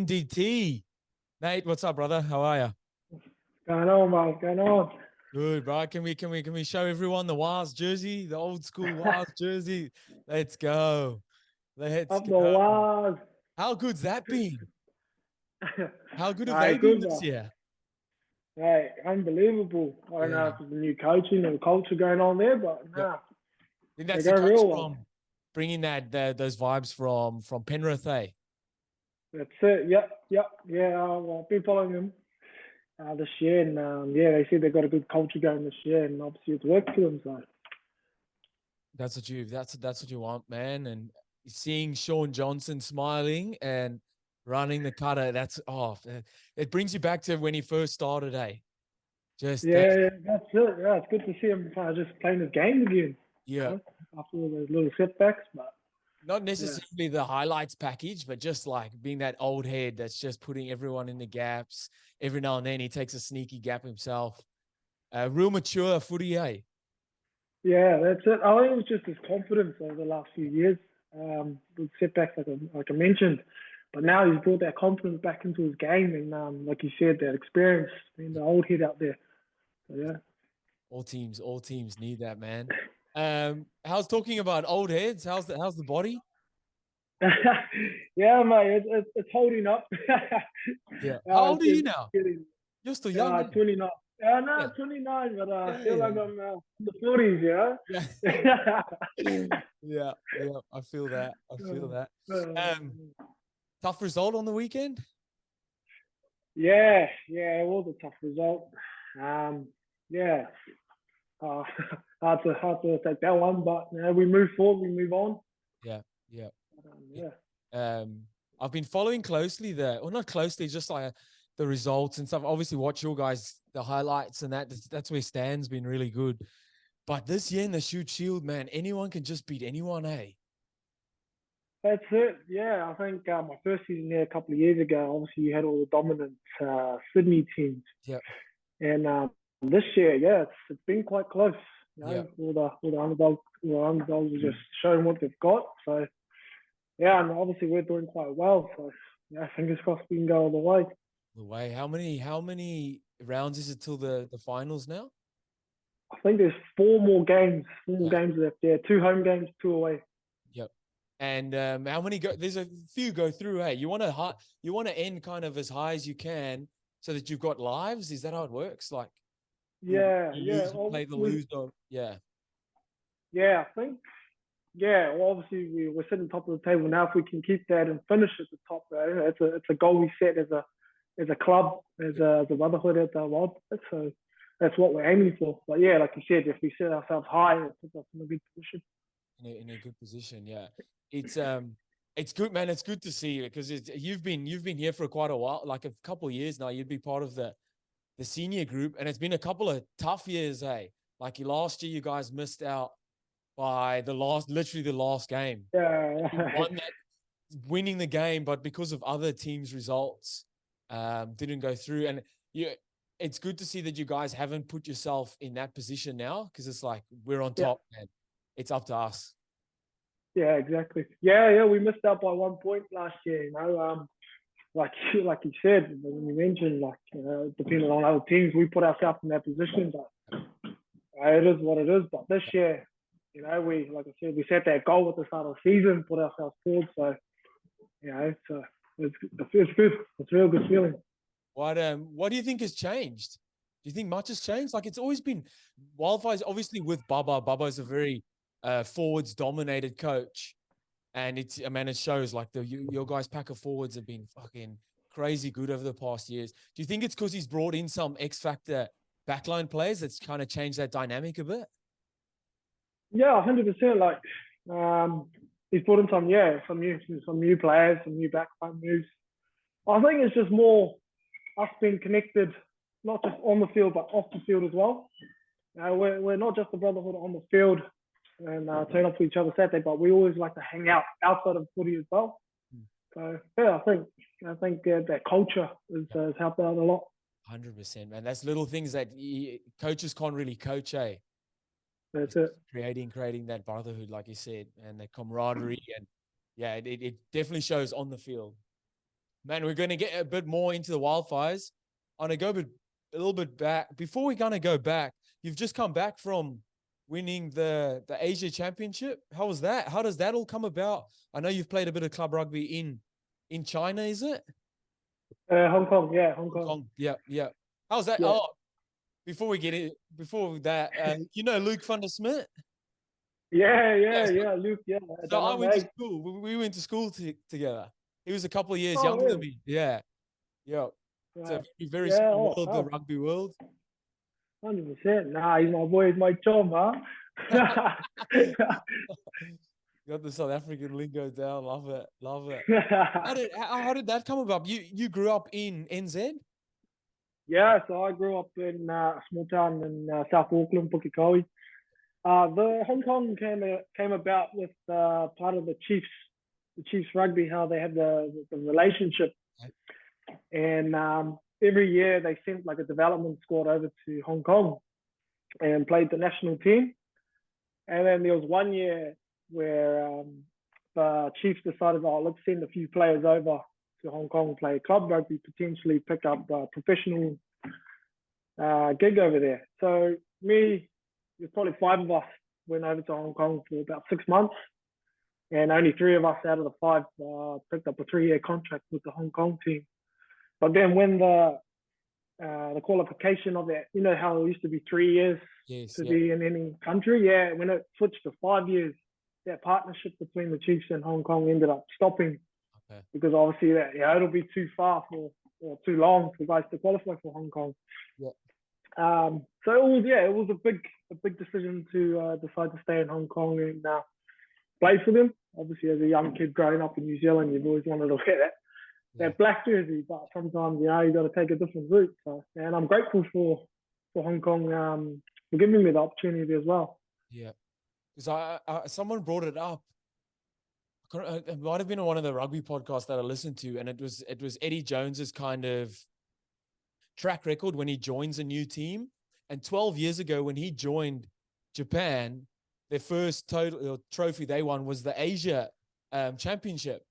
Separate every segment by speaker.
Speaker 1: NDT. Nate, what's up, brother? How are you?
Speaker 2: Going on, mate. Going on.
Speaker 1: Good, bro. Can we show everyone the Wars jersey, the old school Wars jersey? Let's go. Let's
Speaker 2: Up the
Speaker 1: go.
Speaker 2: wires.
Speaker 1: How good's that been? How good have they
Speaker 2: Hey,
Speaker 1: been
Speaker 2: good,
Speaker 1: this
Speaker 2: bro.
Speaker 1: year?
Speaker 2: Hey, unbelievable. I don't know
Speaker 1: Yeah.
Speaker 2: if it's the new coaching or culture going on there, but
Speaker 1: Yep.
Speaker 2: nah,
Speaker 1: I think
Speaker 2: they
Speaker 1: that's the
Speaker 2: go
Speaker 1: coach
Speaker 2: real well.
Speaker 1: from bringing those vibes from Penrith, eh?
Speaker 2: That's it. Yep. Yeah, well, I've been following them this year, and yeah, they said they've got a good culture going this year, and obviously it's worked for them. So
Speaker 1: That's what you want, man. And seeing Sean Johnson smiling and running the cutter, it brings you back to when he first started, eh? Just
Speaker 2: yeah, that's it. Yeah, it's good to see him just playing his game again. You
Speaker 1: yeah,
Speaker 2: know, after all those little setbacks, but
Speaker 1: not
Speaker 2: yeah,
Speaker 1: necessarily the highlights package, but just like being that old head that's just putting everyone in the gaps. Every now and then he takes a sneaky gap himself. Real mature footy, eh?
Speaker 2: yeah, that's it. I think it was just his confidence over the last few years, with setbacks like I mentioned. But now he's brought that confidence back into his game, and like you said, that experience, being the old head out there. So yeah,
Speaker 1: All teams need that, man. How's talking about old heads? How's the body?
Speaker 2: yeah, mate, it's holding up.
Speaker 1: Yeah. How old are you
Speaker 2: It's
Speaker 1: now?
Speaker 2: getting
Speaker 1: You're still young, eh?
Speaker 2: 29.
Speaker 1: Yeah.
Speaker 2: No, 29, but I
Speaker 1: Yeah,
Speaker 2: feel
Speaker 1: yeah,
Speaker 2: like I'm in the 40s,
Speaker 1: yeah.
Speaker 2: yeah.
Speaker 1: Yeah, yeah. I feel that. I feel that.
Speaker 2: Uh,
Speaker 1: Um, Tough result on the weekend.
Speaker 2: yeah, it was a tough result. Um, yeah, uh, hard to take that one, but you know, we move forward, we move on.
Speaker 1: Yeah, yeah.
Speaker 2: Yeah,
Speaker 1: Um, I've been following closely or not closely, just like the results and stuff. Obviously, watch your guys the highlights and that's where Stan's been really good. But this year in the Shute Shield, man, anyone can just beat anyone, eh?
Speaker 2: that's it. Yeah, I think my first season there a couple of years ago, obviously you had all the dominant Sydney teams,
Speaker 1: Yep,
Speaker 2: and this year, yeah, it's been quite close. You know,
Speaker 1: yep.
Speaker 2: all the underdogs are just showing what they've got. So yeah, and obviously we're doing quite well. So yeah, fingers crossed we can go all the way.
Speaker 1: The way. How many rounds is it till the finals now?
Speaker 2: I think there's four more
Speaker 1: Yeah.
Speaker 2: games left. Yeah, two home games, two away.
Speaker 1: Yep. And how many go? There's a few go through. Hey, you want to end kind of as high as you can so that you've got lives. Is that how it works? Like
Speaker 2: Yeah,
Speaker 1: you
Speaker 2: yeah.
Speaker 1: lose, you
Speaker 2: Well,
Speaker 1: play the loser. Yeah.
Speaker 2: yeah, I think. Yeah, well, obviously we're sitting top of the table now. If we can keep that and finish at the top, it's a goal we set as a club, as a brotherhood at the Wildfires. So that's what we're aiming for. But yeah, like you said, if we set ourselves high, it puts us in a good position.
Speaker 1: In a good position. Yeah, it's good, man. It's good to see you because you've been here for quite a while, like a couple of years now. You'd be part of the senior group, and it's been a couple of tough years. Hey, like last year, you guys missed out by literally the last game. You
Speaker 2: Yeah,
Speaker 1: won that, winning the game, but because of other teams' results, didn't go through. And you, it's good to see that you guys haven't put yourself in that position now because it's like we're on
Speaker 2: yeah,
Speaker 1: top, man. It's up to us.
Speaker 2: yeah, exactly. Yeah. We missed out by 1 point last year. Like you said, when you mentioned, like depending on other teams, we put ourselves in that position. But it is what it is. But this year, we like I said, we set that goal at the start of the season, put ourselves forward. So it's good. It's a real good feeling.
Speaker 1: What do you think has changed? Do you think much has changed? Like it's always been Wildfires, obviously with Bubba. Bubba is a very forwards dominated coach, and it shows like your guys' pack of forwards have been fucking crazy good over the past years. Do you think it's because he's brought in some X factor backline players that's kind of changed that dynamic a bit?
Speaker 2: Yeah, 100%. Like he's put in some new players, some new backline moves. I think it's just more us being connected, not just on the field but off the field as well. We're not just a brotherhood on the field and turn up for each other Saturday, but we always like to hang out outside of footy as well. So yeah, I think that culture has helped out a lot.
Speaker 1: 100%, man. That's little things that coaches can't really coach, eh?
Speaker 2: That's
Speaker 1: It's
Speaker 2: it.
Speaker 1: creating that brotherhood, like you said, and the camaraderie, and yeah, it definitely shows on the field. Man, we're going to get a bit more into the Wildfires. I'm going to go a little bit back. Before we're going to go back, you've just come back from winning the Asia Championship. How was that? How does that all come about? I know you've played a bit of club rugby in China, is it?
Speaker 2: Hong Kong, yeah, Hong
Speaker 1: Hong
Speaker 2: Kong.
Speaker 1: Kong. Yeah, yeah. How's that?
Speaker 2: Yeah.
Speaker 1: Oh, before that, you know Luke van der Smit?
Speaker 2: Yeah, Luke, yeah.
Speaker 1: So I
Speaker 2: That
Speaker 1: went to
Speaker 2: mate.
Speaker 1: school. We went to school together. He was a couple of years
Speaker 2: Oh,
Speaker 1: younger than
Speaker 2: really?
Speaker 1: me. Yeah, yeah. It's a
Speaker 2: Right.
Speaker 1: very
Speaker 2: Yeah,
Speaker 1: small
Speaker 2: oh,
Speaker 1: world, the
Speaker 2: wow.
Speaker 1: rugby world.
Speaker 2: 100%. Nah, he's my boy, he's my chum, huh?
Speaker 1: Got the South African lingo down. Love it. Love it. How did that come about? You grew up in NZ?
Speaker 2: Yeah, so I grew up in a small town in South Auckland, Pukekohe. The Hong Kong came about with part of the Chiefs rugby, how they had the relationship, and every year they sent like a development squad over to Hong Kong and played the national team. And then there was one year where the Chiefs decided, oh, let's send a few players over to Hong Kong, play club rugby, potentially pick up a professional gig over there. So there's probably 5 of us went over to Hong Kong for about 6 months, and only 3 of us out of the 5 picked up a 3-year contract with the Hong Kong team. But then when the qualification of that, you know how it used to be 3 years to be in any country? Yeah, when it switched to 5 years, that partnership between the Chiefs and Hong Kong ended up stopping because obviously that it'll be too far or too long for guys to qualify for Hong Kong.
Speaker 1: Yeah.
Speaker 2: So it was a big decision to decide to stay in Hong Kong and play for them. Obviously, as a young kid growing up in New Zealand, you've always wanted to wear that black jersey, but sometimes you got to take a different route. So, and I'm grateful for Hong Kong for giving me the opportunity as well.
Speaker 1: Yeah, because someone brought it up. It might have been on one of the rugby podcasts that I listened to, and it was Eddie Jones's kind of track record when he joins a new team. And 12 years ago, when he joined Japan, their first total trophy they won was the Asia Championship.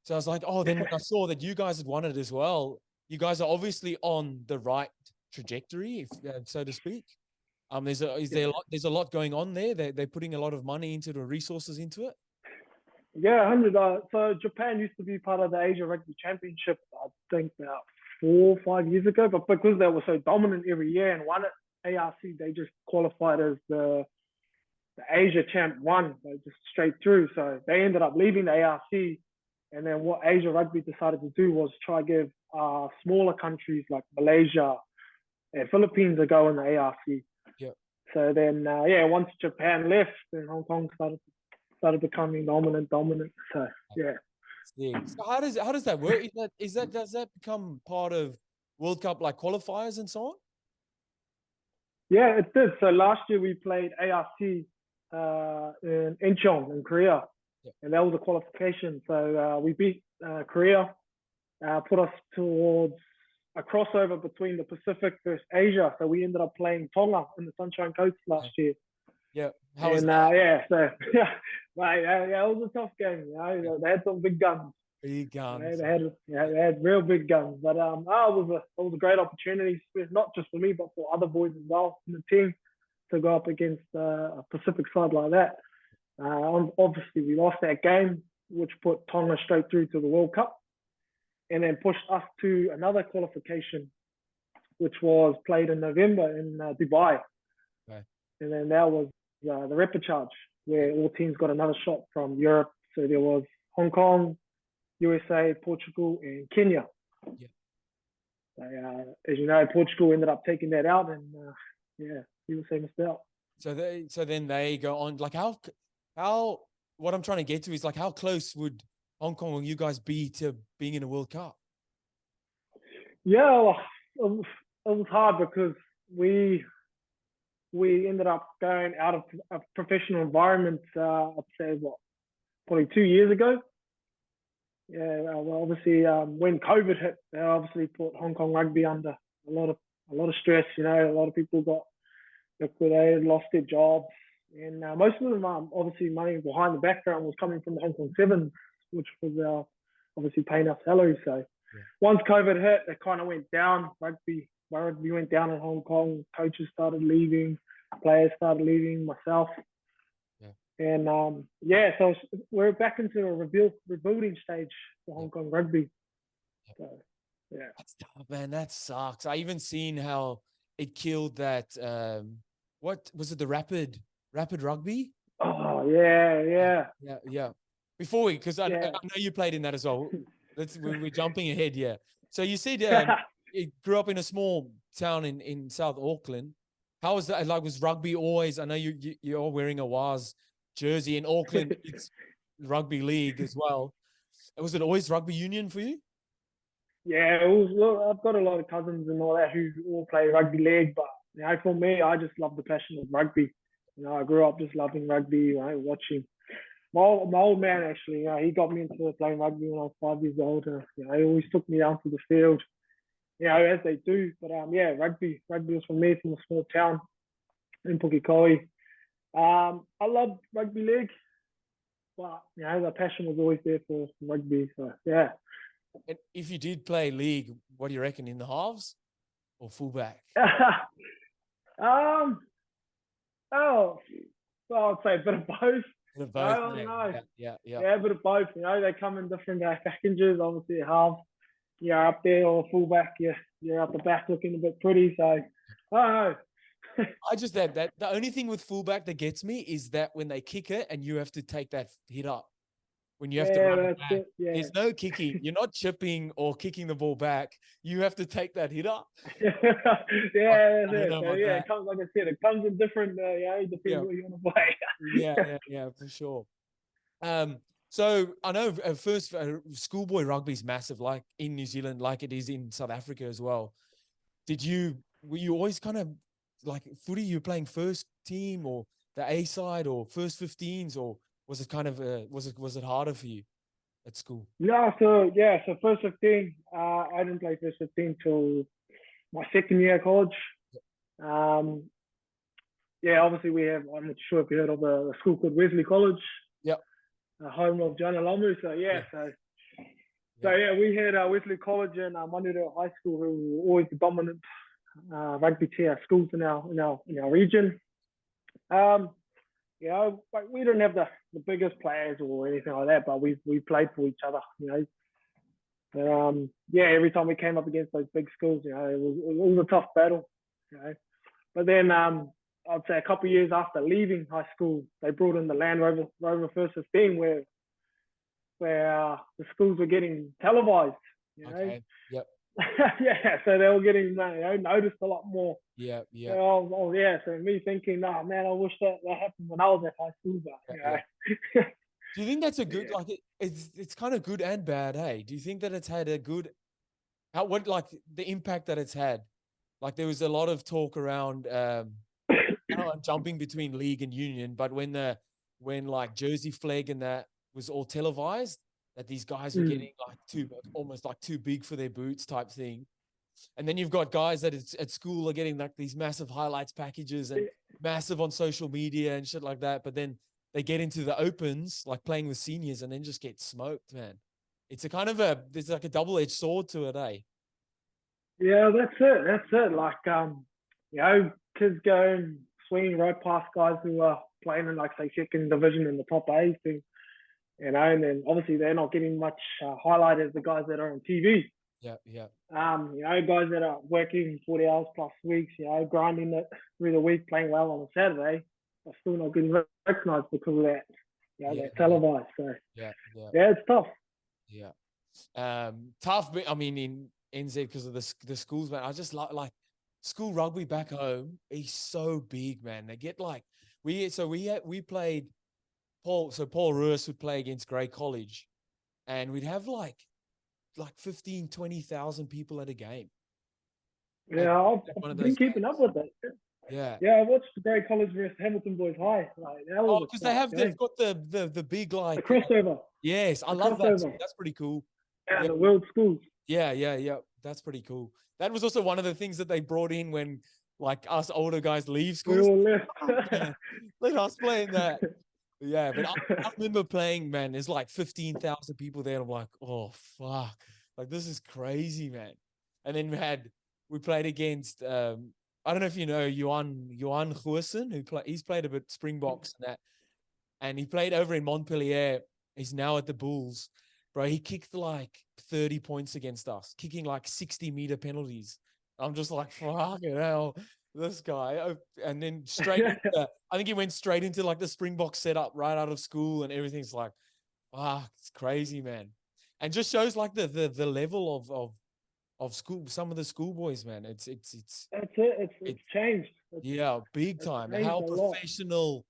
Speaker 1: So I was like, oh, then when I saw that you guys had won it as well, you guys are obviously on the right trajectory, so to speak. There's a lot going on there. They're putting a lot of money into the resources into it.
Speaker 2: Yeah, 100. So Japan used to be part of the Asia Rugby Championship, I think about 4 or 5 years ago. But because they were so dominant every year and won it, ARC, they just qualified as the Asia Champ 1, so just straight through. So they ended up leaving the ARC. And then what Asia Rugby decided to do was try to give smaller countries like Malaysia and Philippines a go in the ARC.
Speaker 1: Yeah.
Speaker 2: So then, once Japan left, then Hong Kong started becoming dominant. So yeah.
Speaker 1: So how does that work? Does that become part of World Cup like qualifiers and so on?
Speaker 2: Yeah, it did. So last year we played ARC in Incheon in Korea, and that was a qualification. So we beat Korea, put us towards a crossover between the Pacific versus Asia. So we ended up playing Tonga in the Sunshine Coast last year.
Speaker 1: Yeah. How was that?
Speaker 2: It was a tough game. They had some big guns.
Speaker 1: Big guns.
Speaker 2: They had real big guns. But it was a great opportunity, not just for me, but for other boys as well in the team to go up against a Pacific side like that. Obviously, we lost that game, which put Tonga straight through to the World Cup, and then pushed us to another qualification, which was played in November in Dubai.
Speaker 1: Okay.
Speaker 2: And then that was the repechage, where all teams got another shot from Europe. So there was Hong Kong, USA, Portugal, and Kenya.
Speaker 1: Yeah.
Speaker 2: As you know, Portugal ended up taking that out, and USA missed out.
Speaker 1: So then they go on. Like how what I'm trying to get to is like how close would Hong Kong or you guys be to being in a World Cup?
Speaker 2: Yeah, it was hard because we ended up going out of a professional environment. I'd say probably 2 years ago. Yeah, well, obviously when COVID hit, they obviously put Hong Kong rugby under a lot of stress. You know, a lot of people got liquidated, lost their jobs, and most of them obviously money behind the background was coming from the Hong Kong Sevens, which was obviously paying us salaries. So
Speaker 1: Yeah.
Speaker 2: once COVID hit, it kind of went down. Rugby went down in Hong Kong. Coaches started leaving, players started leaving, myself.
Speaker 1: Yeah.
Speaker 2: And so we're back into a rebuilding stage for Hong Kong rugby.
Speaker 1: Yeah.
Speaker 2: So, yeah.
Speaker 1: That's tough, man. That sucks. I even seen how it killed that. What was it? The rapid rugby?
Speaker 2: Oh yeah.
Speaker 1: Yeah. Before because I
Speaker 2: Yeah.
Speaker 1: know you played in that as well. We're jumping ahead, yeah. So you said you grew up in a small town in South Auckland. How was that? Like, was rugby always? I know you're wearing a WAS jersey in Auckland. It's rugby league as well. Was it always rugby union for you?
Speaker 2: Yeah, it was. Look, I've got a lot of cousins and all that who all play rugby league, but for me, I just love the passion of rugby. I grew up just loving rugby, watching. My old man actually, he got me into playing rugby when I was 5 years old. He always took me down to the field, as they do. But rugby was for me from a small town in Pukekohe. I love rugby league, but the passion was always there for rugby. So yeah.
Speaker 1: And if you did play league, what do you reckon, in the halves or fullback?
Speaker 2: Oh, well, I'd say a bit of both.
Speaker 1: Bit of both.
Speaker 2: I don't know.
Speaker 1: Yeah,
Speaker 2: a bit of both. They come in different packages. Obviously, half, you're up there, or fullback, you're up the back looking a bit pretty. So, I don't know.
Speaker 1: I just that the only thing with fullback that gets me is that when they kick it and you have to take that hit up. When you have to run it back. There's no kicking. You're not chipping or kicking the ball back. You have to take that hit up.
Speaker 2: That's it. So, it comes, like I said, it comes in different, depends what you want to play.
Speaker 1: yeah, for sure. So I know first schoolboy rugby is massive, like in New Zealand, like it is in South Africa as well. Were you always kind of like footy? You were playing first team or the A side or first 15s, or was it kind of was it harder for you at school?
Speaker 2: So first 15, I didn't play first 15 till my second year of college. Obviously I'm not sure if you heard of a school called Wesley College.
Speaker 1: Yep.
Speaker 2: Home of John Alamu. We had Wesley College and Manukau High School, who were always the dominant rugby tier schools in our region. Like we didn't have the biggest players or anything like that, but we played for each other, every time we came up against those big schools, it was a tough battle, But then I'd say a couple of years after leaving high school, they brought in the Land Rover First 15, where the schools were getting televised,
Speaker 1: Okay. Yep.
Speaker 2: So they were getting noticed a lot more.
Speaker 1: Yeah.
Speaker 2: So me thinking, I wish that happened when I was at high school. But,
Speaker 1: Do you think that's a good, like, it's kind of good and bad, hey? Do you think that it's had a good, the impact that it's had? Like, there was a lot of talk around jumping between league and union, but when like Jersey Flag and that was all televised, that these guys were getting almost too big for their boots type thing. And then you've got guys that at school are getting like these massive highlights packages and massive on social media and shit like that. But then they get into the opens, like playing with seniors, and then just get smoked, man. It's a kind of there's like a double-edged sword to it, eh?
Speaker 2: Yeah, that's it. Like, kids go swinging right past guys who are playing in, like, say, second division in the top A thing. And then obviously they're not getting much highlight as the guys that are on TV.
Speaker 1: Yeah.
Speaker 2: Guys that are working 40 hours plus weeks, grinding it through the week, playing well on a Saturday, are still not getting recognized because of that. They're televised. So it's tough.
Speaker 1: Yeah. Tough, but I mean, in NZ because of the schools, man. I just like school rugby back home is so big, man. They get like we played Paul Ruiz would play against Grey College, and we'd have like 15, 20,000 people at a game.
Speaker 2: Yeah, I've been keeping up with it.
Speaker 1: Yeah,
Speaker 2: I watched the Grey College versus Hamilton Boys High.
Speaker 1: Because they've got the big, like,
Speaker 2: the crossover.
Speaker 1: Yes, I love that. That's pretty cool.
Speaker 2: Yeah, the world schools.
Speaker 1: Yeah. That's pretty cool. That was also one of the things that they brought in when, like, us older guys leave school.
Speaker 2: We all left.
Speaker 1: Let us play in that. Yeah, but I remember playing, man, there's like 15,000 people there. And I'm like, oh, fuck. Like, this is crazy, man. And then we played against, I don't know if you know, Johan Goosen, he's played a bit Springboks and that. And he played over in Montpellier. He's now at the Bulls. Bro, he kicked like 30 points against us, kicking like 60-meter penalties. I'm just like, fucking hell, this guy. And then I think he went straight into like the Springbok setup right out of school, and everything's like, it's crazy, man. And just shows like the level of school, some of the schoolboys, man. It's
Speaker 2: changed.
Speaker 1: Big time. How professional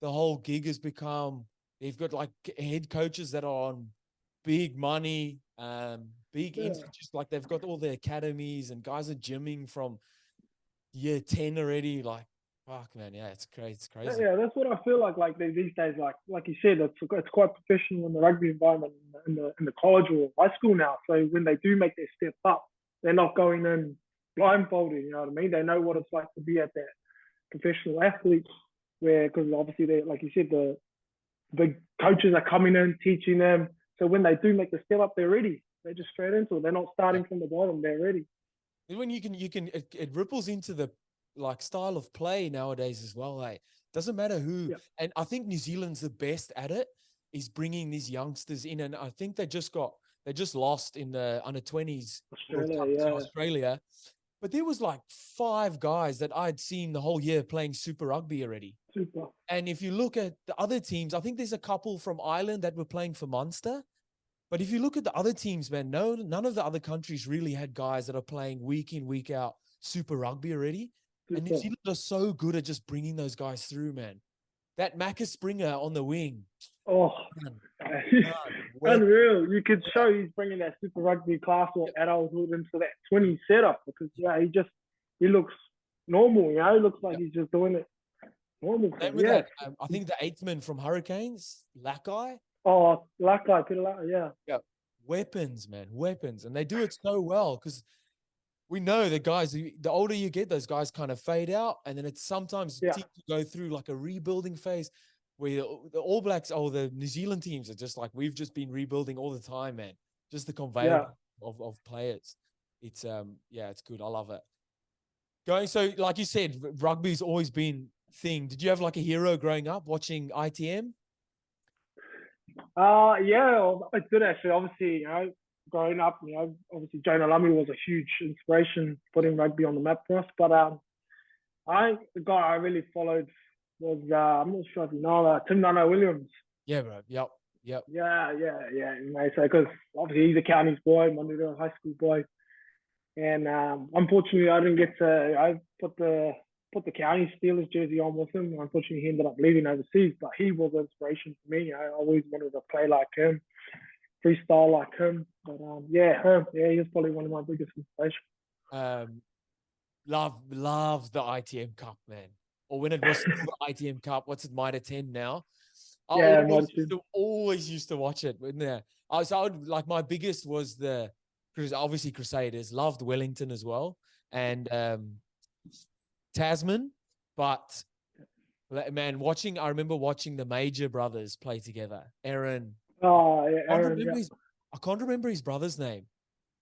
Speaker 1: the whole gig has become. They've got like head coaches that are on big money, big institutes. Like, they've got all the academies, and guys are gymming from year 10 already. Like, fuck, man. Yeah, it's crazy. It's crazy.
Speaker 2: Yeah, that's what I feel like these days. Like you said, it's quite professional in the rugby environment in the college or high school now. So when they do make their step up, they're not going in blindfolded. You know what I mean? They know what it's like to be at that professional athlete, because obviously they, like you said, the big coaches are coming in teaching them. So when they do make the step up, they're ready. They're just straight into it. They're not starting from the bottom. They're ready.
Speaker 1: When it ripples into the like style of play nowadays as well. Like, doesn't matter who.
Speaker 2: Yeah.
Speaker 1: And I think New Zealand's the best at it, is bringing these youngsters in. And I think they just lost in the under-20s to Australia. But there was like 5 guys that I'd seen the whole year playing Super Rugby already.
Speaker 2: Super.
Speaker 1: And if you look at the other teams, I think there's a couple from Ireland that were playing for Munster. But if you look at the other teams, man, none of the other countries really had guys that are playing week in, week out Super Rugby already. Super. And New Zealand are so good at just bringing those guys through, man. That Macca Springer on the wing.
Speaker 2: Oh, unreal. You could show he's bringing that Super Rugby class or adulthood into that 20 setup, because he looks normal. You know, he looks like he's just doing it normal.
Speaker 1: That, I think the 8th man from Hurricanes, Lakai.
Speaker 2: Oh, Lakai, Peter Lakai, yeah.
Speaker 1: Yeah, weapons, man, weapons, and they do it so well, because we know the guys. The older you get, those guys kind of fade out, and then it's sometimes teams go through like a rebuilding phase, where the All Blacks, the New Zealand teams are just like, we've just been rebuilding all the time, man. Just the conveyor of players. It's it's good. I love it. So like you said, rugby's always been thing. Did you have like a hero growing up watching ITM?
Speaker 2: Yeah, I did actually. Obviously, you know, growing up, you know, obviously Jonah Lummy was a huge inspiration putting rugby on the map for us. But the guy I really followed was I'm not sure if you know Tim Nano Williams.
Speaker 1: Yeah, bro. Yep.
Speaker 2: Yeah. You know, so because obviously he's a Counties boy, Manukau high school boy, and unfortunately I didn't get to. I put the Counties Steelers jersey on with him. Unfortunately, he ended up leaving overseas, but he was an inspiration for me. I always wanted to play like him, freestyle like him. But he was probably one of my biggest inspirations.
Speaker 1: Love the ITM Cup, man. Or when it was still the ITM Cup, what's it, Mitre 10 now? I always used to watch it. My biggest was obviously Crusaders. Loved Wellington as well, and Tasman. But man, I remember watching the Major brothers play together. Aaron.
Speaker 2: Oh yeah, Aaron.
Speaker 1: I can't remember his brother's name,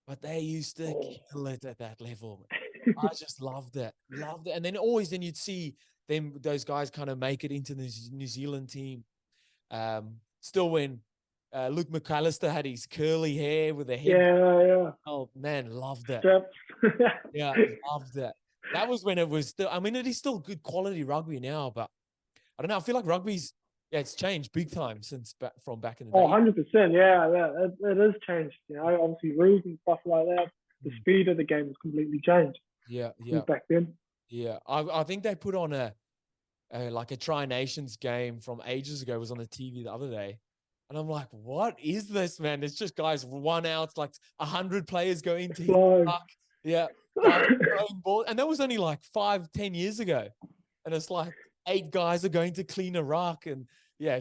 Speaker 1: but they used to kill it at that level. I just loved it. And then you'd see those guys kind of make it into the New Zealand team. Still when Luke McAllister had his curly hair with a head.
Speaker 2: Yeah.
Speaker 1: Oh man, loved it. Yeah, loved it. That was when it was still, I mean, it is still good quality rugby now, but I don't know. I feel like rugby's, it's changed big time from back in the day.
Speaker 2: 100%. Yeah. It has changed. You know, obviously rules and stuff like that. The speed of the game has completely changed.
Speaker 1: Yeah.
Speaker 2: Back then.
Speaker 1: Yeah. I think they put on a Tri-Nations game from ages ago. It was on the TV the other day. And I'm like, what is this, man? It's just guys, 1 out, like 100 players go into the park. Yeah. Ball. And that was only like 5-10 years ago. And it's like 8 guys are going to clean a ruck, and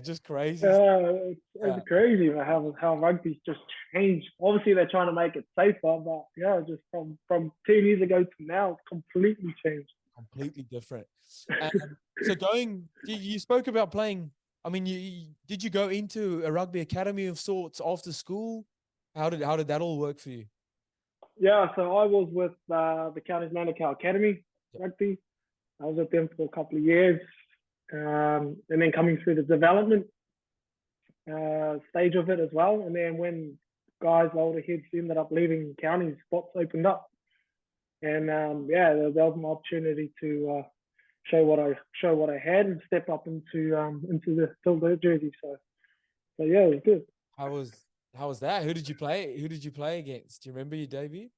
Speaker 1: just crazy.
Speaker 2: It's crazy how rugby's just changed. Obviously they're trying to make it safer, but just from 10 years ago to now, it's completely changed.
Speaker 1: Completely different. So you spoke about playing. I mean, did you go into a rugby academy of sorts after school? How did that all work for you?
Speaker 2: Yeah, so I was with the Counties Manukau Academy Rugby. I was with them for a couple of years, and then coming through the development stage of it as well. And then when guys, older heads, ended up leaving counties, spots opened up, and yeah, there was an opportunity to show what I had and step up into the silver jersey. So yeah, it was good.
Speaker 1: How was that? Who did you play? Who did you play against? Do you remember your debut?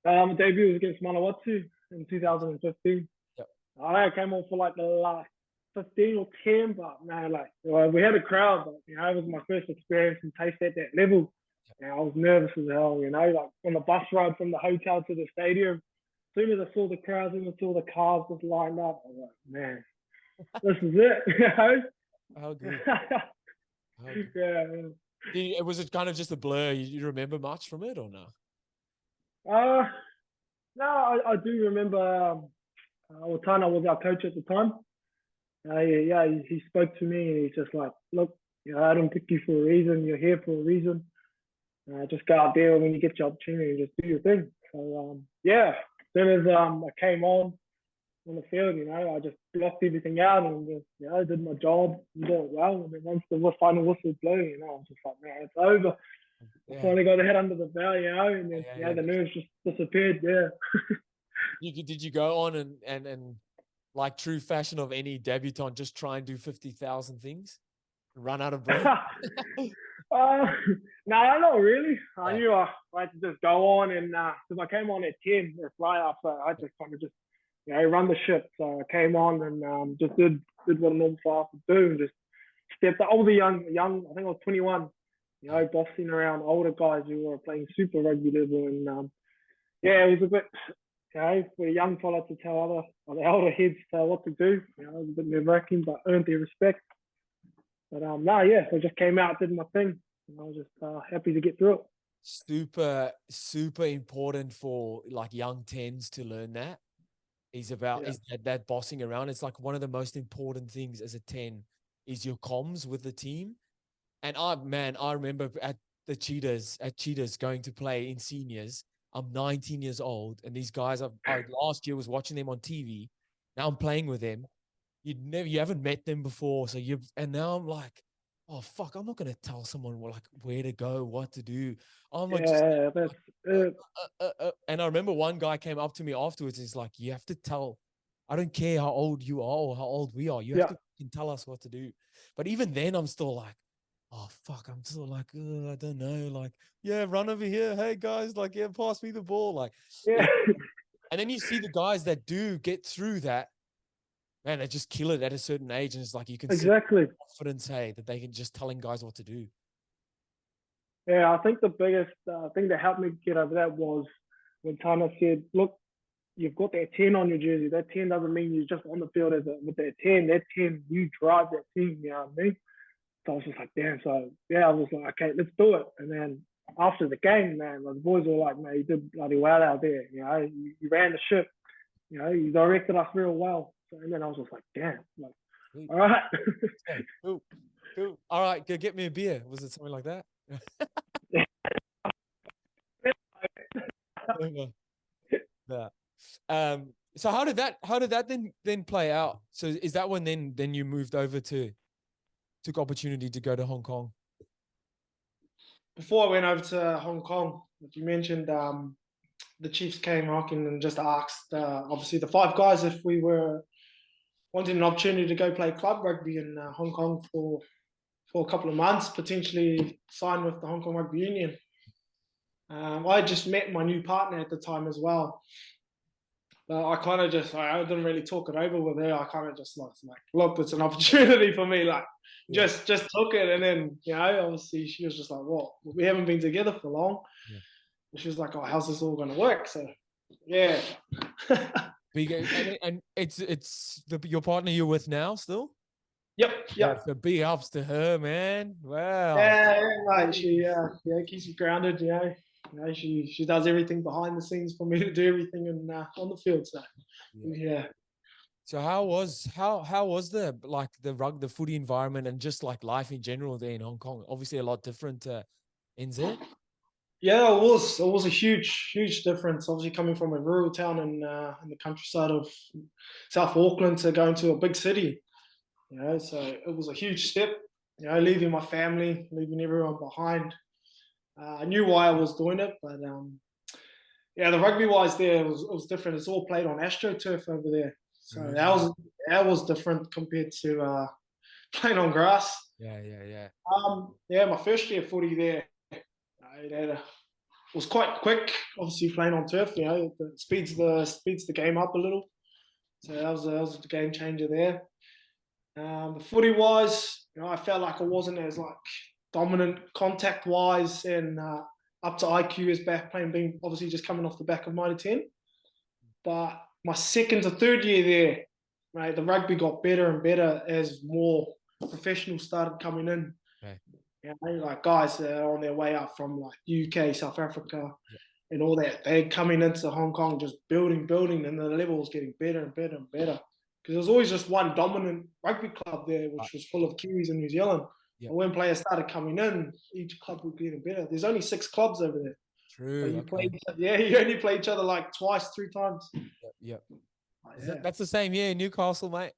Speaker 2: My debut was against Manawatu in 2015.
Speaker 1: Yep.
Speaker 2: I came on for like the last 15 or 10, but man, like we had a crowd, but you know, it was my first experience and taste at that level. And I was nervous as hell, you know, like on the bus ride from the hotel to the stadium. As soon as I saw the crowds and I saw the cars just lined up, I was like, man, this is it, you know?
Speaker 1: How good. How good.
Speaker 2: Yeah.
Speaker 1: Was it kind of just a blur? You remember much from it or no?
Speaker 2: No, I do remember Otana was our coach at the time. Yeah, he spoke to me and he's just like, look, you know, I don't pick you for a reason. You're here for a reason. Just go out there when you get your opportunity and just do your thing. So yeah, as soon as I came on the field, you know, I just blocked everything out and just, you know, did my job and did it well. And then once the final whistle blew, you know, I was just like, man, it's over. Yeah. I finally got the head under the belt, you know, and then the nerves just disappeared. Yeah.
Speaker 1: Did you go on and like true fashion of any debutant, just try and do 50,000 things, run out of breath?
Speaker 2: No, not really. I knew I had to just go on and because I came on at 10 at fly off, so I just kind of just run the ship. So I came on and just did what a normal fly off would do and just stepped up. I was a young. I think I was 21. You know, bossing around older guys who were playing super rugby level, and yeah, it was a bit. You know, for a young fella to tell other elder heads what to do. You know, it was a bit nerve-wracking, but earned their respect. But no, yeah, I just came out, did my thing, and I was just happy to get through it.
Speaker 1: Super important for like young tens to learn that. Is that bossing around. It's like one of the most important things as a 10 is your comms with the team. And I remember at Cheetahs going to play in seniors. I'm 19 years old, and these guys I last year was watching them on TV. Now I'm playing with them. You haven't met them before, and now I'm like, oh fuck, I'm not gonna tell someone like where to go, what to do. I'm like, and I remember one guy came up to me afterwards. He's like, you have to tell. I don't care how old you are or how old we are. You have to tell us what to do. But even then, I'm still like, oh fuck, I'm still like, I don't know, like, yeah, run over here, hey guys, like, yeah, pass me the ball, like, and then you see the guys that do get through that, man, they just kill it at a certain age, and it's like you can see confidence, hey, that they can just telling guys what to do.
Speaker 2: Yeah, I think the biggest thing that helped me get over that was when Tana said, look, you've got that 10 on your jersey. That 10 doesn't mean you're just on the field with that 10. That 10, you drive that team, you know what I mean? So I was just like, damn. So yeah, I was like, okay, let's do it. And then after the game, man, the boys were like, man, you did bloody well out there. You know, you ran the ship. You know, you directed us real well. So, and then I was just like, damn. Like, all right.
Speaker 1: Cool. All right, go get me a beer. Was it something like that? Yeah. So how did that then play out? So is that when then you moved over took opportunity to go to Hong Kong?
Speaker 3: Before I went over to Hong Kong, like you mentioned, the Chiefs came knocking and just asked, obviously the 5 guys if we were wanting an opportunity to go play club rugby in Hong Kong for a couple of months, potentially sign with the Hong Kong Rugby Union. I just met my new partner at the time as well. I kind of just, I didn't really talk it over with her. I kind of just like, look, it's an opportunity for me. Like, just took it. And then, you know, obviously she was just like, what? We haven't been together for long. Yeah. And she was like, oh, how's this all going to work? So, yeah.
Speaker 1: And it's your partner you're with now still?
Speaker 3: Yep.
Speaker 1: Yeah, so big ups to her, man. Wow.
Speaker 3: Yeah, like she keeps me grounded, you know. You know, she does everything behind the scenes for me to do everything on the field. So yeah.
Speaker 1: So how was the footy environment and just like life in general there in Hong Kong? Obviously a lot different to NZ.
Speaker 3: Yeah, it was. It was a huge difference. Obviously, coming from a rural town in the countryside of South Auckland to going to a big city. So it was a huge step. Leaving my family, leaving everyone behind. I knew why I was doing it, but yeah, the rugby wise there it was different. It's all played on AstroTurf over there, so that was different compared to playing on grass.
Speaker 1: Yeah.
Speaker 3: Yeah, my first year footy there, it was quite quick. Obviously playing on turf, it speeds the game up a little. So that was a game changer there. The footy wise, I felt like I wasn't as like dominant contact wise and up to IQ as back playing, being obviously just coming off the back of 9 to 10. But my second to third year there, right, the rugby got better and better as more professionals started coming in.
Speaker 1: Okay.
Speaker 3: Like guys that are on their way up from like UK, South Africa, and all that. They're coming into Hong Kong, just building, and the level was getting better and better and better. Because there was always just one dominant rugby club there, which was full of Kiwis in New Zealand.
Speaker 1: Yep.
Speaker 3: And when players started coming in, each club was getting better. There's only 6 clubs over there.
Speaker 1: True.
Speaker 3: You only play each other like twice, 3 times.
Speaker 1: Yep.
Speaker 3: Yeah.
Speaker 1: That's the same here in Newcastle, mate.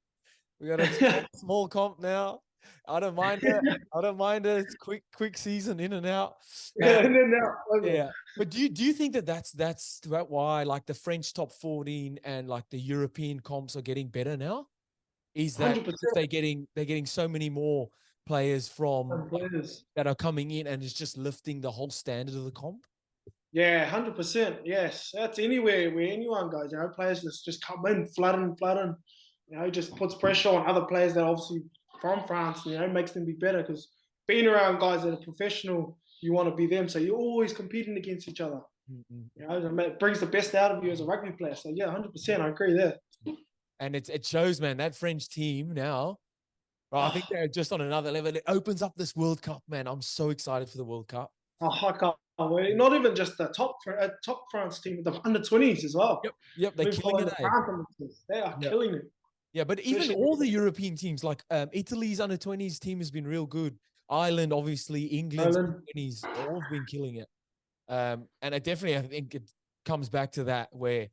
Speaker 1: We got a small comp now. I don't mind it. It's quick season in and out. Yeah. But do you think that's why like the French top 14 and like the European comps are getting better now? Is that
Speaker 3: 100%.
Speaker 1: they're getting so many more players from that are coming in and it's just lifting the whole standard of the comp?
Speaker 3: Yeah, 100%. Yes, that's anywhere where anyone goes. Players just come in, flooding. Just puts pressure on other players that are obviously from France. Makes them be better because being around guys that are professional, you want to be them. So you're always competing against each other. It brings the best out of you as a rugby player. So yeah, 100%. I agree there.
Speaker 1: And it shows, man. That French team now, I think they're just on another level. It opens up this World Cup, man. I'm so excited for the World Cup.
Speaker 3: I can't wait. Not even just the top France team, the under-20s as well.
Speaker 1: Yep. They're killing it.
Speaker 3: They are killing it.
Speaker 1: Yeah, but even all the European teams, like Italy's under-20s team has been real good. Ireland, obviously, England's under-20s, all have been killing it. And I think it comes back to that where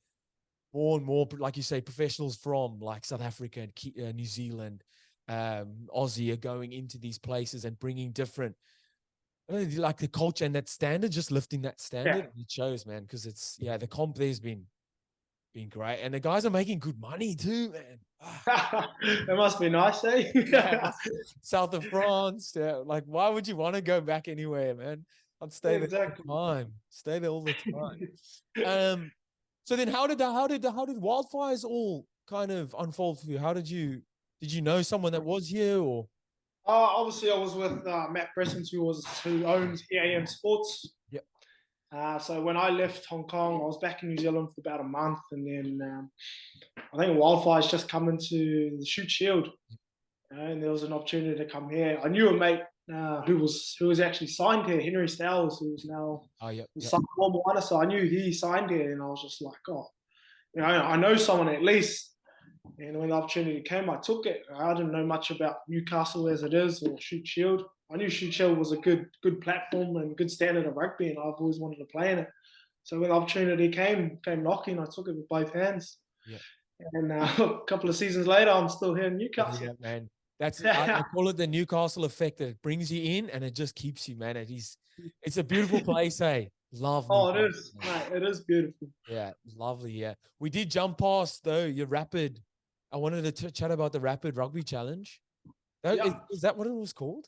Speaker 1: more and more, like you say, professionals from like South Africa and New Zealand, Aussie are going into these places and bringing different, like the culture and that standard, just lifting that standard. Yeah. It shows, man, because it's, the comp there's been great. And the guys are making good money too, man.
Speaker 3: It must be nice, eh?
Speaker 1: South of France. Yeah. Like, why would you want to go back anywhere, man? I'd stay there all the time. Stay there all the time. So then how did Wildfires all kind of unfold for you? How did you know someone that was here or?
Speaker 3: Obviously I was with Matt Bressens, who owns EAM Sports.
Speaker 1: Yep.
Speaker 3: So when I left Hong Kong, I was back in New Zealand for about a month, and then I think Wildfires just come into the Shute Shield, and there was an opportunity to come here. I knew a mate who was actually signed here, Henry Stowers, who was now signed Form 1, so I knew he signed here, and I was just like, I know someone at least. And when the opportunity came, I took it. I didn't know much about Newcastle as it is, or Shute Shield. I knew Shute Shield was a good platform and good standard of rugby, and I've always wanted to play in it. So when the opportunity came knocking, I took it with both hands.
Speaker 1: Yeah.
Speaker 3: And a couple of seasons later, I'm still here in Newcastle.
Speaker 1: Yeah, man. I call it the Newcastle effect. That it brings you in and it just keeps you, man. It's a beautiful place, hey. Love.
Speaker 3: Newcastle. It is, mate. It is beautiful.
Speaker 1: Yeah, lovely. Yeah, we did jump past though your Rapid. I wanted to chat about the Rapid Rugby Challenge. Is that what it was called?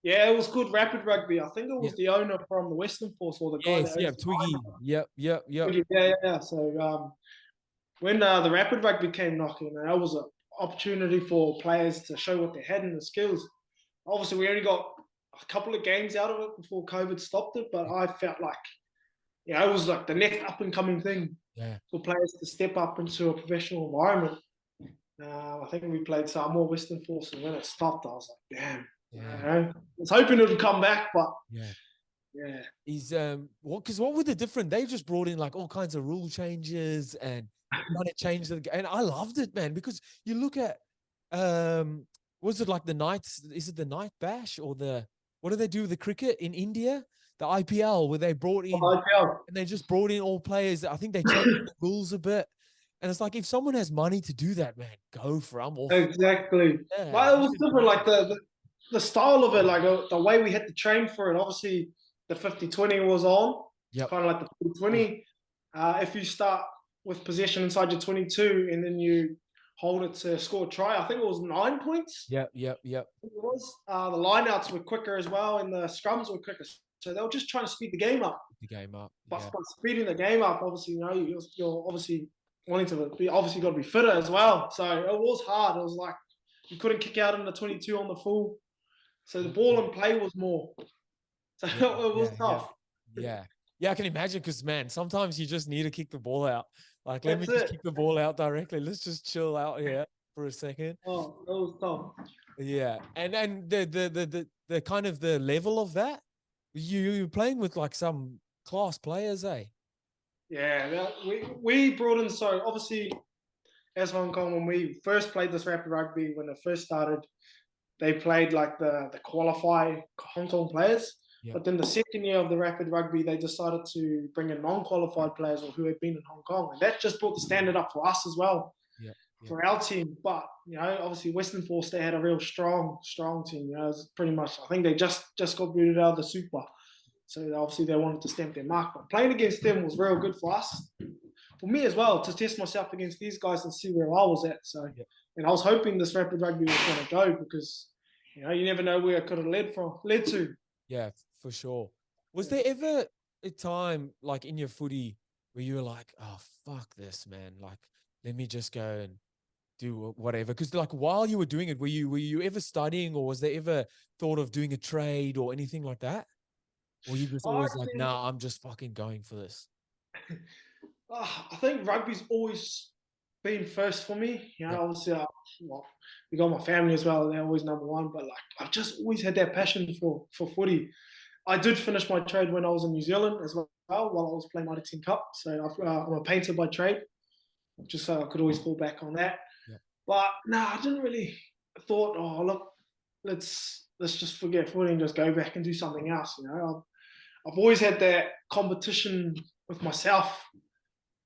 Speaker 3: Yeah, it was called Rapid Rugby. I think it was the owner from the Western Force, or the guy.
Speaker 1: Twiggy. Yep.
Speaker 3: Yeah. So when the Rapid Rugby came knocking, that was an opportunity for players to show what they had and the skills. Obviously, we only got a couple of games out of it before COVID stopped it, but I felt like, it was like the next up and coming thing for players to step up into a professional environment. I think we played Samoa Western Force, and when it stopped, I was like, damn. I was hoping it would come back, but
Speaker 1: He's because what were the different? They've just brought in like all kinds of rule changes and trying to change the game, and I loved it, man. Because you look at was it like the nights? Is it the night bash or what do they do with the cricket in India? the IPL where they brought in
Speaker 3: IPL.
Speaker 1: and they just brought in all players. I think they changed the rules a bit. And it's like, if someone has money to do that, man, go for it. I'm all
Speaker 3: Exactly.
Speaker 1: yeah,
Speaker 3: But it was different, like the style of it, like the way we had to train for it. Obviously, the 50-20 was on.
Speaker 1: Yep.
Speaker 3: Kind of like the 40-20. If you start with possession inside your 22 and then you hold it to score a try, I think it was 9 points.
Speaker 1: Yep.
Speaker 3: It was. The lineouts were quicker as well, and the scrums were quicker. So they were just trying to speed the game up. But by speeding the game up, obviously, you're obviously wanting to be, obviously got to be fitter as well. So it was hard. It was like you couldn't kick out in the 22 on the full. So the ball and play was more. So it was tough.
Speaker 1: Yeah, I can imagine, because, man, sometimes you just need to kick the ball out. Like, let me just kick the ball out directly. Let's just chill out here for a second.
Speaker 3: Oh, that was tough.
Speaker 1: Yeah, and the kind of the level of that, you're playing with like some class players, eh?
Speaker 3: Yeah, we brought in, so obviously as Hong Kong, when we first played this rapid rugby, when it first started, they played like the qualify Hong Kong players.
Speaker 1: Yeah.
Speaker 3: But then the second year of the rapid rugby, they decided to bring in non-qualified players or who had been in Hong Kong. And that just brought the standard up for us as well, for our team. But, obviously Western Force, they had a real strong team. It was pretty much, I think they just got booted out of the Super. So obviously they wanted to stamp their mark. But playing against them was real good for us. For me as well, to test myself against these guys and see where I was at. So, and I was hoping this rapid rugby was going to go, because, you never know where it could have led to.
Speaker 1: Yeah, for sure. Was there ever a time, like, in your footy where you were like, oh, fuck this, man. Like, let me just go and do whatever? Because, like, while you were doing it, were you ever studying, or was there ever thought of doing a trade or anything like that? Or you just always like, nah, I'm just fucking going for this?
Speaker 3: I think rugby's always been first for me. Obviously, we got my family as well. They're always number one. But, like, I've just always had that passion for footy. I did finish my trade when I was in New Zealand as well, while I was playing my team cup. So I'm a painter by trade, just so I could always fall back on that.
Speaker 1: Yeah.
Speaker 3: But no, I didn't really thought, oh, look, let's just forget footy and just go back and do something else. I've always had that competition with myself.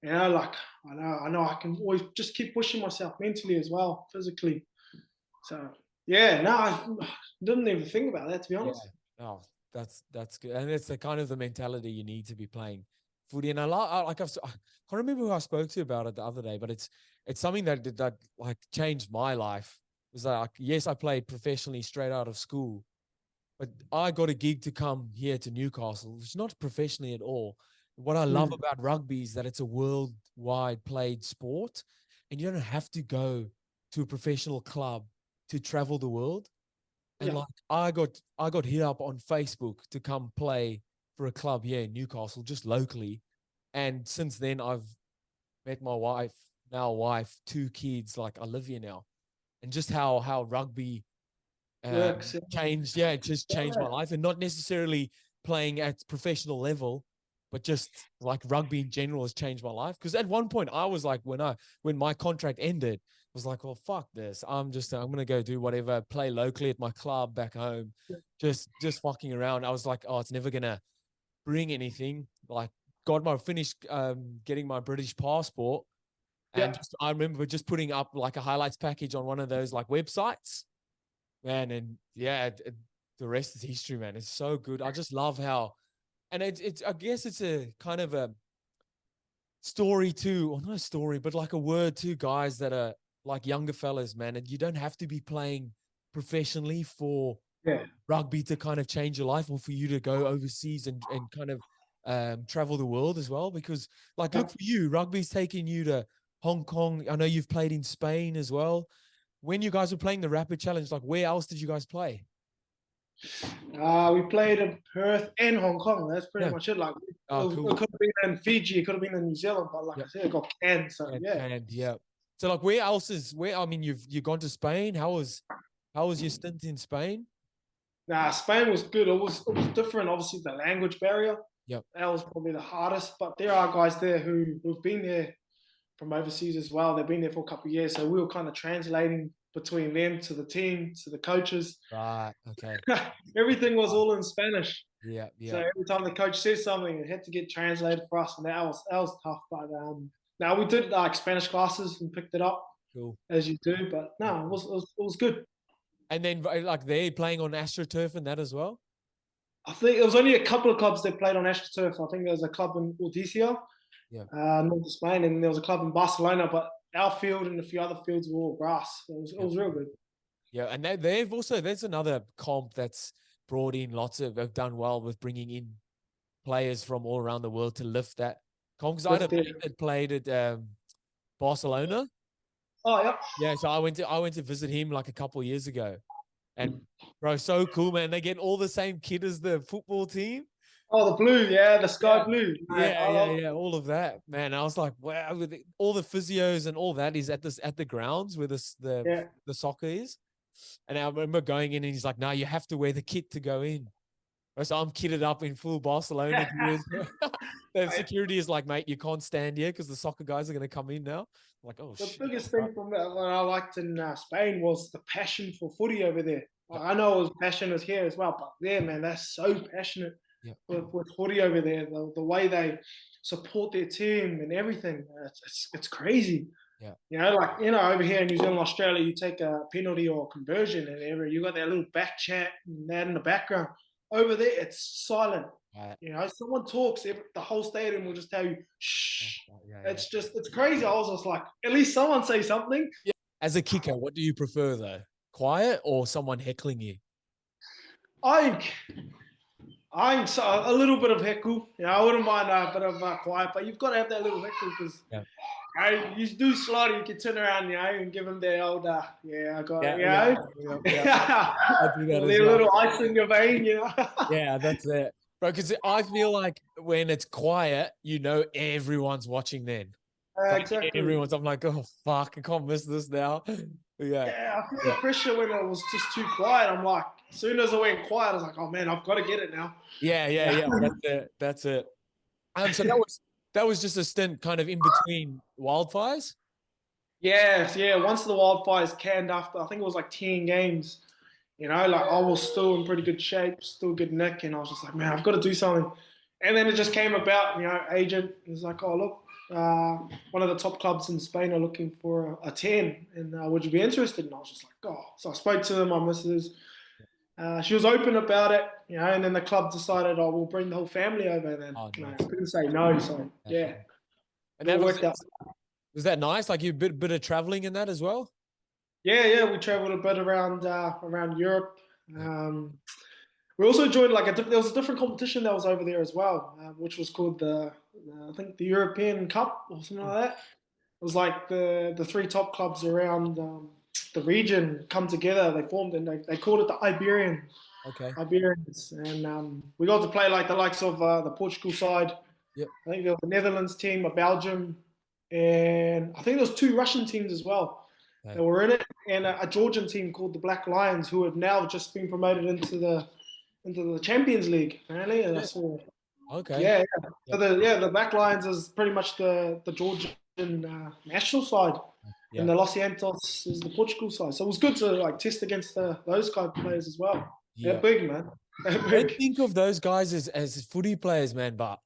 Speaker 3: Like, I know I can always just keep pushing myself mentally as well, physically. So yeah, no, I didn't even think about that, to be honest.
Speaker 1: Yeah. Oh, that's good, and it's the kind of the mentality you need to be playing footy. And I can't remember who I spoke to about it the other day, but it's something that like changed my life. It was like, yes, I played professionally straight out of school, but I got a gig to come here to Newcastle, which is not professionally at all. What I love about rugby is that it's a worldwide played sport, and you don't have to go to a professional club to travel the world. And like, I got hit up on Facebook to come play for a club here in Newcastle, just locally. And since then, I've met my wife, 2 kids. Like, I live here now, and just how rugby changed. Yeah, it just changed my life, and not necessarily playing at professional level, but just like rugby in general has changed my life. Because at one point I was like, when my contract ended, I was like, well, fuck this. I'm going to go do whatever, play locally at my club back home, just fucking around. I was like, oh, it's never going to bring anything. Like, finished getting my British passport. And I remember just putting up like a highlights package on one of those like websites, man. And the rest is history, man. It's so good. I just love how, and it's I guess it's a kind of a story too, or not a story, but like a word to guys that are like younger fellas, man. And you don't have to be playing professionally for rugby to kind of change your life, or for you to go overseas and kind of travel the world as well. Because like, look, for you, rugby's taking you to Hong Kong. I know you've played in Spain as well. When you guys were playing the Rapid Challenge, like, where else did you guys play?
Speaker 3: We played in Perth and Hong Kong. That's pretty much it. Like,
Speaker 1: cool.
Speaker 3: It could have been in Fiji, it could have been in New Zealand, but like I said, it got canned. So
Speaker 1: So like, where else I mean, you've gone to Spain. How was your stint in Spain?
Speaker 3: Spain was good. It was different. Obviously, the language barrier.
Speaker 1: Yep.
Speaker 3: That was probably the hardest. But there are guys there who've been there from overseas as well. They've been there for a couple of years. So we were kind of translating between them to the team to the coaches.
Speaker 1: Right. Okay.
Speaker 3: Everything was all in Spanish.
Speaker 1: Yeah. Yeah.
Speaker 3: So every time the coach says something, it had to get translated for us, and that was tough. But now we did like Spanish classes and picked it up
Speaker 1: Cool.
Speaker 3: as you do. But no, it was good.
Speaker 1: And then like they're playing on AstroTurf and that as well.
Speaker 3: I think it was only a couple of clubs that played on AstroTurf. I think there was a club in Orticia, north of Spain, and there was a club in Barcelona. But our field and a few other fields were all grass. It was real good.
Speaker 1: Yeah, and they've also, there's another comp that's brought in have done well with bringing in players from all around the world to lift that comp. Because I had a mate that played at Barcelona.
Speaker 3: Oh yeah.
Speaker 1: Yeah, so I went to visit him like a couple of years ago, and bro, so cool, man. They get all the same kit as the football team.
Speaker 3: Oh, the blue, the sky blue.
Speaker 1: Yeah, all of that, man. I was like, wow, with all the physios and all that is at the grounds where the soccer is. And I remember going in, and he's like, "No, you have to wear the kit to go in." So I'm kitted up in full Barcelona gears. The security is like, "Mate, you can't stand here because the soccer guys are going to come in now." I'm like, oh,
Speaker 3: the
Speaker 1: shit.
Speaker 3: biggest thing from what I liked in Spain was the passion for footy over there. I know it was passionate here as well, but there, man, they're so passionate with footy over there. The way they support their team and everything, it's crazy. Yeah, over here in New Zealand, Australia, you take a penalty or a conversion and you got that little back chat and that in the background. Over there, it's silent. Right. Someone talks, the whole stadium will just tell you, shh. It's crazy. I was just like, at least someone say something.
Speaker 1: Yeah. As a kicker, what do you prefer though? Quiet or someone heckling you?
Speaker 3: I'm a little bit of heckle. I wouldn't mind a bit of quiet, but you've got to have that little heckle because you do slide, you can turn around, and give them the old, I got it,
Speaker 1: I do that as well.
Speaker 3: Little ice in your vein,
Speaker 1: Yeah, that's it. Bro, because I feel like when it's quiet, everyone's watching then.
Speaker 3: Exactly.
Speaker 1: I'm like, oh, fuck, I can't miss this now.
Speaker 3: Yeah, I feel the pressure when it was just too quiet. I'm like, as soon as I went quiet, I was like, oh, man, I've got to get it now.
Speaker 1: Yeah. That's it. So that was just a stint kind of in between Wildfires?
Speaker 3: Yeah. Once the Wildfires canned after, I think it was like 10 games, I was still in pretty good shape, still good nick, and I was just like, man, I've got to do something. And then it just came about, agent was like, oh, look, one of the top clubs in Spain are looking for a 10, and would you be interested? And I was just like, oh. So I spoke to my missus. She was open about it, and then the club decided, oh, we'll bring the whole family over. And then I couldn't say no, so yeah.
Speaker 1: And that worked out. Was that nice? Like you bit of traveling in that as well?
Speaker 3: Yeah. We traveled a bit around Europe. We also joined there was a different competition that was over there as well, which was called I think the European Cup or something like that. It was like the three top clubs around the region come together. They formed and they called it the Iberian.
Speaker 1: Okay.
Speaker 3: Iberians, and we got to play like the likes of the Portugal side.
Speaker 1: Yep.
Speaker 3: I think there was a Netherlands team, a Belgium, and I think there was 2 Russian teams as well that were in it, and a Georgian team called the Black Lions, who have now just been promoted into the Champions League. Apparently, and that's all.
Speaker 1: Okay.
Speaker 3: Yeah. So the Black Lions is pretty much the Georgian national side, and the Los Santos is the Portugal side. So it was good to test against those kind of players as well. Yeah. They're big, man.
Speaker 1: I don't think of those guys as footy players, man, but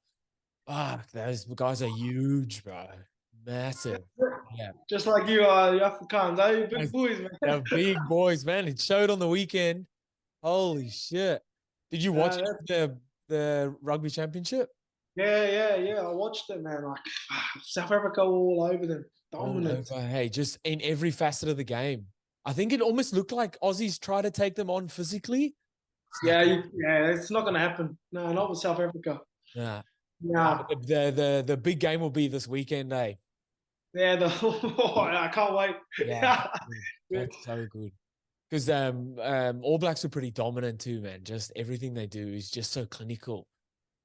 Speaker 1: those guys are huge, bro. Massive. Yeah.
Speaker 3: Just like you are, the Afrikaans. They're big boys, man.
Speaker 1: They're big boys, man. It showed on the weekend. Holy shit. Did you watch the rugby championship?
Speaker 3: Yeah. I watched it, man. South Africa all over them. Dominant.
Speaker 1: Hey, just in every facet of the game. I think it almost looked like Aussies try to take them on physically.
Speaker 3: It's not going to happen. No, not with South Africa.
Speaker 1: Yeah.
Speaker 3: No.
Speaker 1: The big game will be this weekend, eh?
Speaker 3: Yeah, I can't wait.
Speaker 1: Yeah. That's so good. Because All Blacks are pretty dominant too, man. Just everything they do is just so clinical.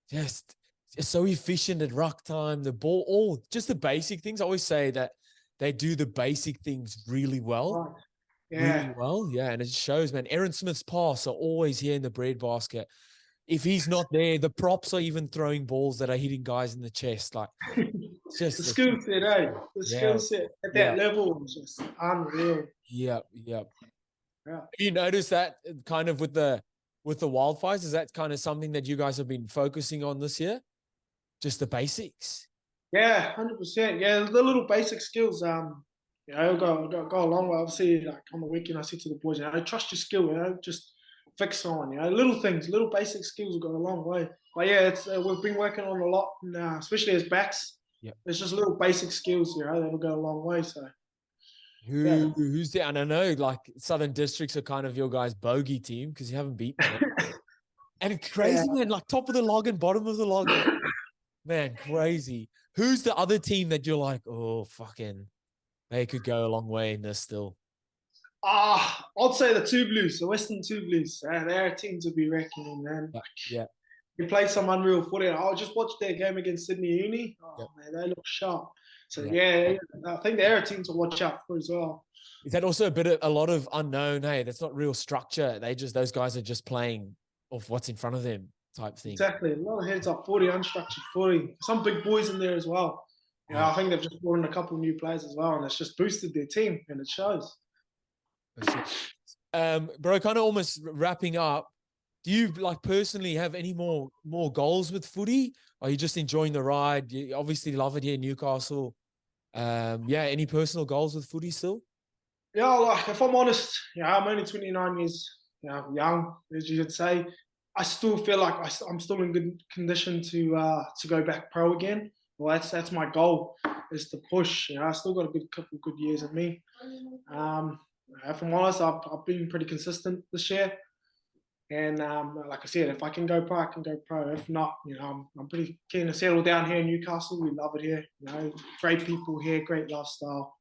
Speaker 1: Just so efficient at ruck time, the ball, just the basic things. I always say that they do the basic things really well.
Speaker 3: Right. Yeah.
Speaker 1: Really well, yeah. And it shows, man. Aaron Smith's pass are always here in the breadbasket. If he's not there, the props are even throwing balls that are hitting guys in the chest. It's just
Speaker 3: The skill set, eh? The
Speaker 1: Yeah.
Speaker 3: skill set at that level is just unreal.
Speaker 1: Yeah.
Speaker 3: Yeah.
Speaker 1: Have you noticed that kind of with the Wildfires? Is that kind of something that you guys have been focusing on this year? Just the basics.
Speaker 3: Yeah, 100%. Yeah, the little basic skills, go a long way. Obviously, like on the weekend, I said to the boys, trust your skill, just fix on, little things, little basic skills will go a long way. But yeah, it's we've been working on a lot, especially as backs.
Speaker 1: Yeah,
Speaker 3: it's just little basic skills, that'll go a long way. So
Speaker 1: who's there? And I know like Southern Districts are kind of your guys' bogey team because you haven't beaten them. And it's crazy, man. Like top of the log and bottom of the log, man, crazy. Who's the other team that you're like, oh, fucking, they could go a long way in this still?
Speaker 3: I'd say the Two Blues, the Western Two Blues. They're a team to be reckoning, man.
Speaker 1: Yeah.
Speaker 3: They play some unreal footy. I just watched their game against Sydney Uni. Man, they look sharp. So I think they're a team to watch out for as well.
Speaker 1: Is that also a lot of unknown? Hey, that's not real structure. Those guys are just playing off what's in front of them type thing.
Speaker 3: Exactly. A lot of heads up footy, unstructured footy. Some big boys in there as well. I think they've just brought in a couple of new players as well, and it's just boosted their team, and it shows.
Speaker 1: Bro, kind of almost wrapping up. Do you like personally have any more goals with footy? Are you just enjoying the ride? You obviously love it here in Newcastle. Any personal goals with footy still?
Speaker 3: Yeah, like if I'm honest, I'm only 29 years young, as you could say. I still feel like I'm still in good condition to go back pro again. Well, that's my goal, is to push. I still got a couple good years in me. If I'm honest, I've been pretty consistent this year. And like I said, if I can go pro, I can go pro. If not, I'm pretty keen to settle down here in Newcastle. We love it here. Great people here, great lifestyle.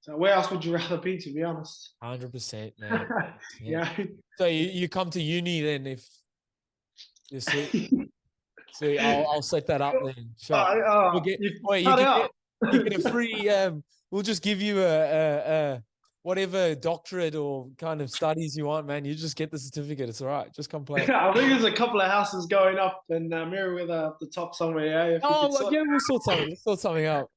Speaker 3: So where else would you rather be, to be honest?
Speaker 1: 100%, man.
Speaker 3: Yeah.
Speaker 1: So you come to uni then if you see. See, I'll set that up then. Sure. You get a free. We'll just give you a whatever doctorate or kind of studies you want, man. You just get the certificate. It's all right. Just come play.
Speaker 3: I think there's a couple of houses going up in Merriweather up the top somewhere.
Speaker 1: We'll sort something. We'll sort something out.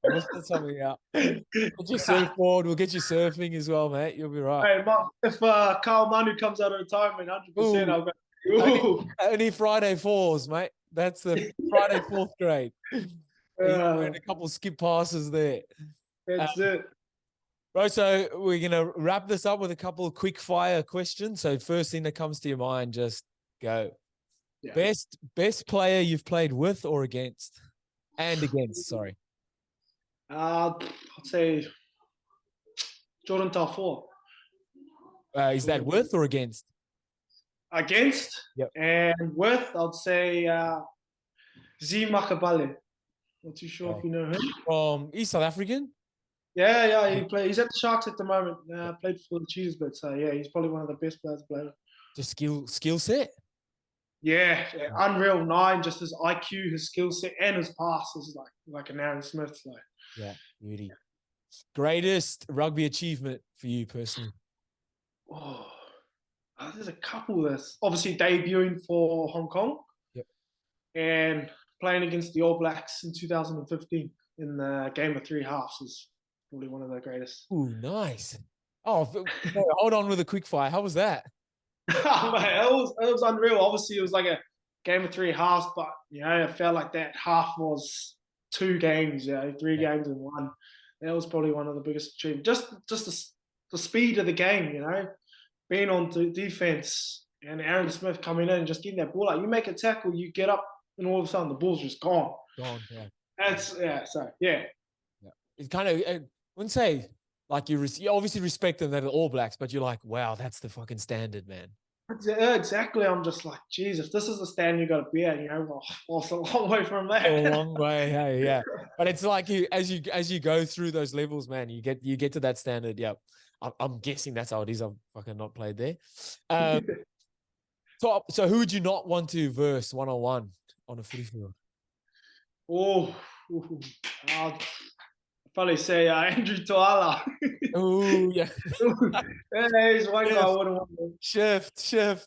Speaker 1: Get your surfboard. We'll get you surfing as well, mate. You'll be right.
Speaker 3: Hey, if Carl Manu comes out of retirement, 100%, I'll go.
Speaker 1: Only Friday fours, mate. That's the Friday fourth grade. A couple skip passes there.
Speaker 3: That's it.
Speaker 1: Bro, so we're going to wrap this up with a couple of quick fire questions. So first thing that comes to your mind, just go. Yeah. Best player you've played with or against? And against, sorry.
Speaker 3: I'd say Jordan Taufua.
Speaker 1: Is that with or against?
Speaker 3: Against.
Speaker 1: Yep.
Speaker 3: And with, I'd say Z Makabale. Not too sure if you know him.
Speaker 1: He's South African?
Speaker 3: Yeah, he's at the Sharks at the moment. Played for the Chiefs, but he's probably one of the best players to play with.
Speaker 1: Just skill set?
Speaker 3: Yeah, unreal 9, just his IQ, his skill set, and his pass is like an Aaron Smith.
Speaker 1: Yeah, beauty. Greatest rugby achievement for you personally?
Speaker 3: There's a couple that's obviously debuting for Hong Kong.
Speaker 1: Yep. And
Speaker 3: playing against the All Blacks in 2015 in the game of 3 halves is probably one of the greatest.
Speaker 1: Ooh, nice. Oh, hold on with a quick fire. How was that?
Speaker 3: It was unreal. Obviously, it was like a game of 3 halves, but it felt like that half was 2 games, 3 games in 1. That was probably one of the biggest achievements. Just the speed of the game, being on defense and Aaron Smith coming in and just getting that ball out. You make a tackle, you get up, and all of a sudden the ball's just gone.
Speaker 1: Yeah.
Speaker 3: Yeah.
Speaker 1: It's kind of, I wouldn't say like you obviously respect them, they're the All Blacks, but you're like, wow, that's the fucking standard, man.
Speaker 3: Yeah, exactly. I'm just like, geez, if this is the stand you got to be at, it's a long way from that.
Speaker 1: A long way, hey, yeah. But it's like as you go through those levels, man, you get to that standard. Yeah, I'm guessing that's how it is. I've fucking not played there. So who would you not want to verse 1-on-1 on a footy field?
Speaker 3: I'd probably say Andrew Toala.
Speaker 1: Oh, yeah.
Speaker 3: He's one guy I wouldn't want to.
Speaker 1: Shift.
Speaker 3: Your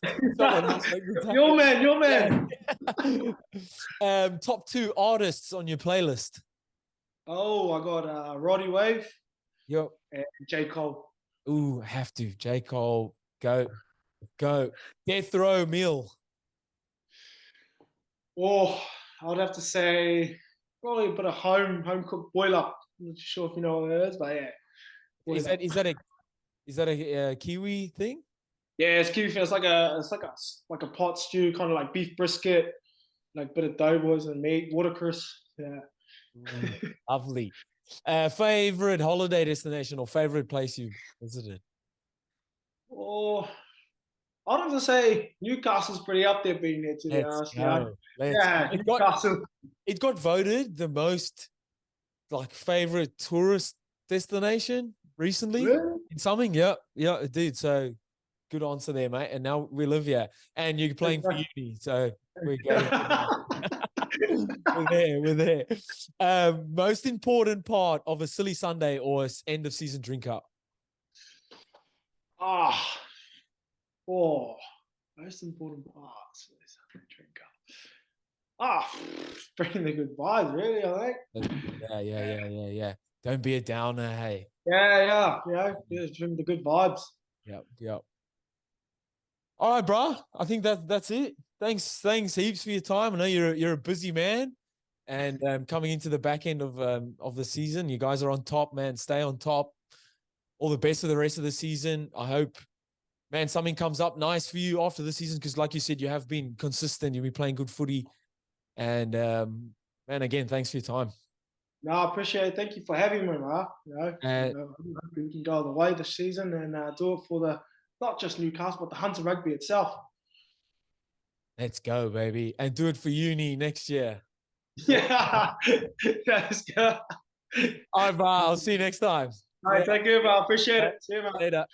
Speaker 3: man.
Speaker 1: Top 2 artists on your playlist.
Speaker 3: Oh, I got Roddy Wave
Speaker 1: Yep.
Speaker 3: and J. Cole.
Speaker 1: Ooh, have to. J. Cole, go. Death row meal.
Speaker 3: Oh, I would have to say probably a bit of home cooked boiler. I'm not sure if you know what it is, but yeah.
Speaker 1: Is
Speaker 3: boiler.
Speaker 1: that a Kiwi thing?
Speaker 3: Yeah, it's Kiwi. It's like a pot stew, kind of like beef brisket, like bit of doughboys and meat, watercress. Yeah.
Speaker 1: Lovely. Favorite holiday destination or favorite place you've visited?
Speaker 3: Oh, I'd have to say Newcastle's pretty up there being there, to be
Speaker 1: Let's
Speaker 3: honest.
Speaker 1: go.
Speaker 3: Yeah, Newcastle.
Speaker 1: It got voted the most like favorite tourist destination recently
Speaker 3: Really?
Speaker 1: in something. Yeah, it did. So good answer there, mate. And now we live here, and you're playing for uni, so we're going. We're there. Most important part of a silly Sunday or end of season drink up.
Speaker 3: Ah, oh, most important parts. Drink up. Bringing the good vibes, really, I think.
Speaker 1: Yeah. Don't be a downer, hey.
Speaker 3: Yeah. Just bring the good vibes.
Speaker 1: Yep. All right, bro. I think that's it. Thanks heaps for your time. I know you're a busy man, and coming into the back end of the season, you guys are on top, man. Stay on top. All the best for the rest of the season. I hope, man, something comes up nice for you after the season because, like you said, you have been consistent. You've been playing good footy, and man, again, thanks for your time.
Speaker 3: No, I appreciate it. Thank you for having me, man. I hope we can go all the way this season and do it for not just Newcastle, but the Hunter Rugby itself.
Speaker 1: Let's go, baby. And do it for uni next year.
Speaker 3: Yeah. Let's go.
Speaker 1: All right, bro. I'll see you next time.
Speaker 3: All right, thank you, man. I appreciate it. See you, man.
Speaker 1: Later.